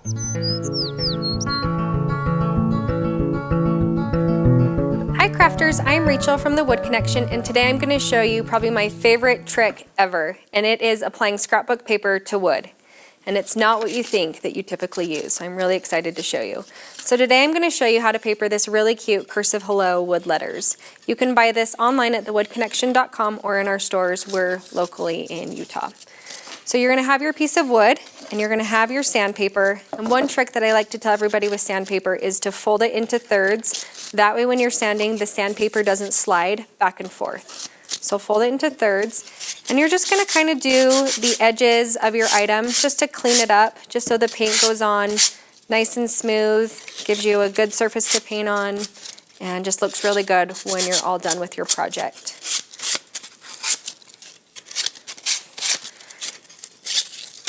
Hi crafters, I'm Rachel from the Wood Connection, and today I'm going to show you probably my favorite trick ever, and it is applying scrapbook paper to wood. And it's not what you think that you typically use, so I'm really excited to show you. So today I'm going to show you how to paper this really cute cursive hello wood letters. You can buy this online at thewoodconnection.com or in our stores. We're locally in Utah. So you're going to have your piece of wood and you're going to have your sandpaper. And one trick that I like to tell everybody with sandpaper is to fold it into thirds. That way when you're sanding, the sandpaper doesn't slide back and forth. So fold it into thirds. And you're just going to kind of do the edges of your item just to clean it up, just so the paint goes on nice and smooth, gives you a good surface to paint on, and just looks really good when you're all done with your project.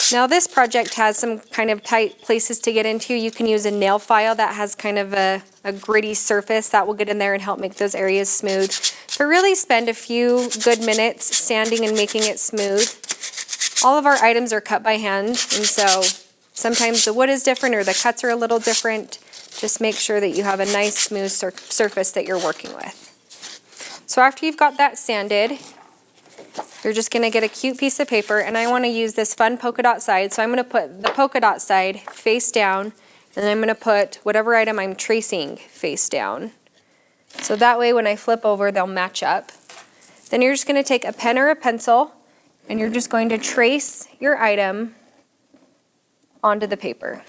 Now this project has some kind of tight places to get into. You can use a nail file that has kind of a gritty surface that will get in there and help make those areas smooth. But really spend a few good minutes sanding and making it smooth. All of our items are cut by hand, and so sometimes the wood is different or the cuts are a little different. Just make sure that you have a nice smooth surface that you're working with. So after you've got that sanded, you're just going to get a cute piece of paper, and I want to use this fun polka dot side, so I'm going to put the polka dot side face down, and then I'm going to put whatever item I'm tracing face down. So that way when I flip over, they'll match up. Then you're just going to take a pen or a pencil, and you're just going to trace your item onto the paper.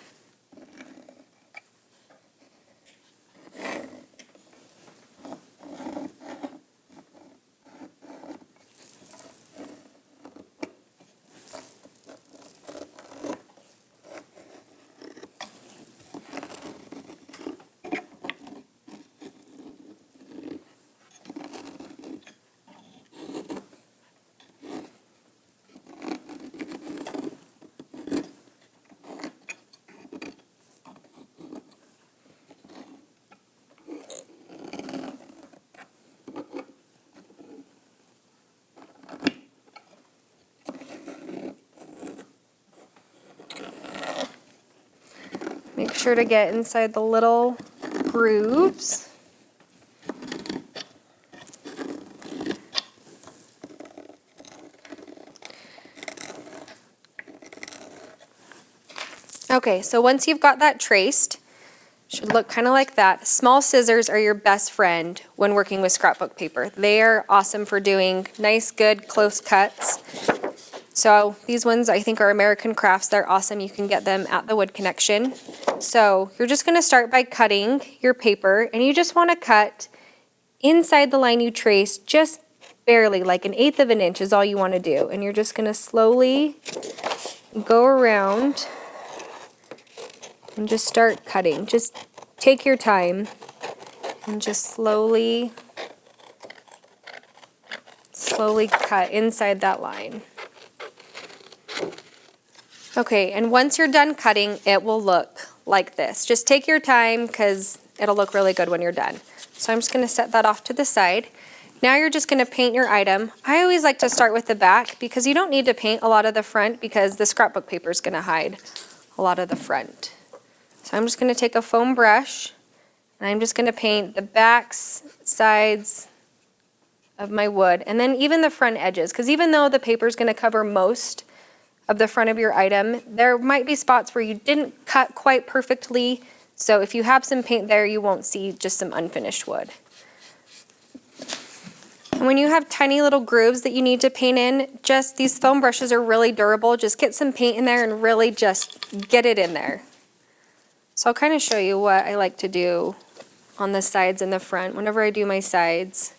Make sure to get inside the little grooves. Okay, so once you've got that traced, should look kind of like that. Small scissors are your best friend when working with scrapbook paper. They are awesome for doing nice, good, close cuts. So these ones I think are American Crafts. They're awesome. You can get them at the Wood Connection. So you're just going to start by cutting your paper, and you just want to cut inside the line you traced, just barely, like 1/8 of an inch is all you want to do. And you're just going to slowly go around and just start cutting. Just take your time and just slowly cut inside that line. Okay, and once you're done cutting, it will look like this. Just take your time because it'll look really good when you're done. So I'm just going to set that off to the side. Now you're just going to paint your item. I always like to start with the back because you don't need to paint a lot of the front because the scrapbook paper is going to hide a lot of the front. So I'm just going to take a foam brush and I'm just going to paint the backs, sides of my wood, and then even the front edges, because even though the paper is going to cover most of the front of your item, there might be spots where you didn't cut quite perfectly. So if you have some paint there, you won't see just some unfinished wood. And when you have tiny little grooves that you need to paint in, just these foam brushes are really durable. Just get some paint in there and really just get it in there. So I'll kind of show you what I like to do on the sides and the front. Whenever I do my sides,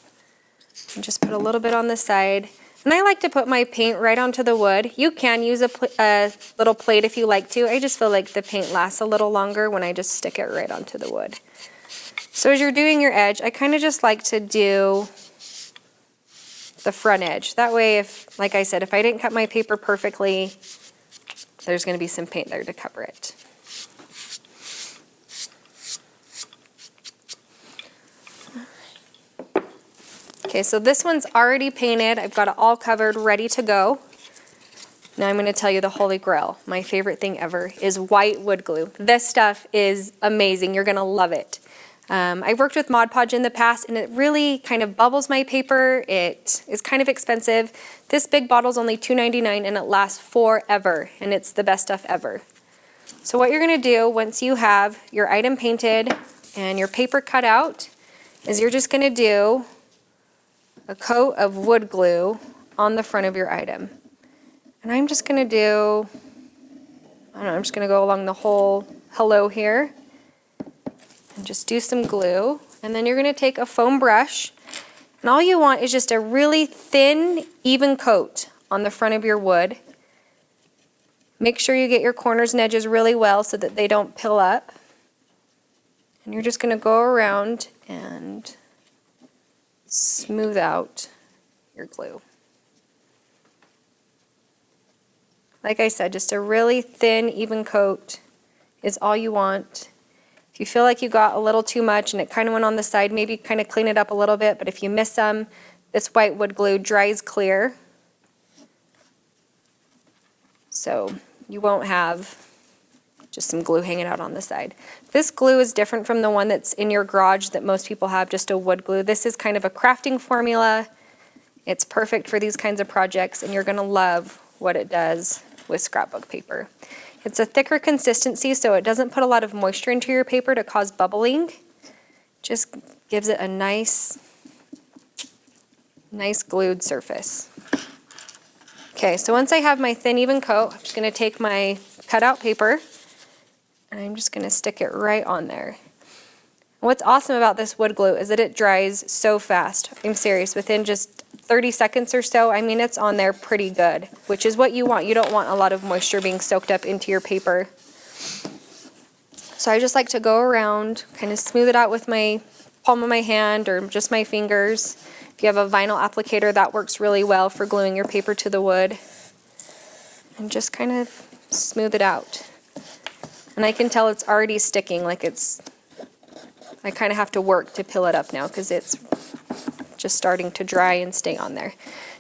I just put a little bit on the side. And I like to put my paint right onto the wood. You can use a little plate if you like to. I just feel like the paint lasts a little longer when I just stick it right onto the wood. So as you're doing your edge, I kind of just like to do the front edge. That way, if, like I said, if I didn't cut my paper perfectly, there's going to be some paint there to cover it. Okay, so this one's already painted. I've got it all covered, ready to go. Now I'm going to tell you the holy grail. My favorite thing ever is white wood glue. This stuff is amazing. You're going to love it. I've worked with Mod Podge in the past, and it really kind of bubbles my paper. It is kind of expensive. This big bottle is only $2.99, and it lasts forever, and it's the best stuff ever. So what you're going to do once you have your item painted and your paper cut out is you're just going to do a coat of wood glue on the front of your item. And I'm just going to do, I don't know, I'm just going to go along the whole hello here. And just do some glue, and then you're going to take a foam brush, and all you want is just a really thin, even coat on the front of your wood. Make sure you get your corners and edges really well so that they don't pill up. And you're just going to go around and smooth out your glue. Like I said, just a really thin, even coat is all you want. If you feel like you got a little too much and it kind of went on the side, maybe kind of clean it up a little bit, but if you miss some, this white wood glue dries clear. So you won't have just some glue hanging out on the side. This glue is different from the one that's in your garage that most people have, just a wood glue. This is kind of a crafting formula. It's perfect for these kinds of projects, and you're going to love what it does with scrapbook paper. It's a thicker consistency, so it doesn't put a lot of moisture into your paper to cause bubbling. Just gives it a nice glued surface. Okay, so once I have my thin, even coat, I'm just going to take my cutout paper, and I'm just going to stick it right on there. What's awesome about this wood glue is that it dries so fast. I'm serious, within just 30 seconds or so, I mean, it's on there pretty good, which is what you want. You don't want a lot of moisture being soaked up into your paper. So I just like to go around, kind of smooth it out with my palm of my hand or just my fingers. If you have a vinyl applicator, that works really well for gluing your paper to the wood. And just kind of smooth it out. And I can tell it's already sticking, like I kind of have to work to peel it up now because it's just starting to dry and stay on there.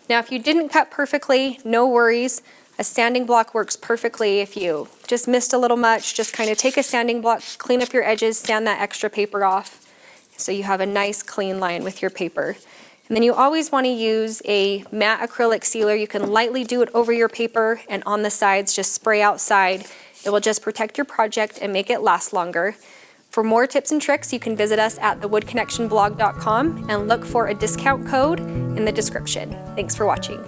Now, if you didn't cut perfectly, no worries. A sanding block works perfectly. If you just missed a little much, just kind of take a sanding block, clean up your edges, sand that extra paper off so you have a nice clean line with your paper. And then you always want to use a matte acrylic sealer. You can lightly do it over your paper, and on the sides, just spray outside. It will just protect your project and make it last longer. For more tips and tricks, you can visit us at thewoodconnectionblog.com and look for a discount code in the description. Thanks for watching.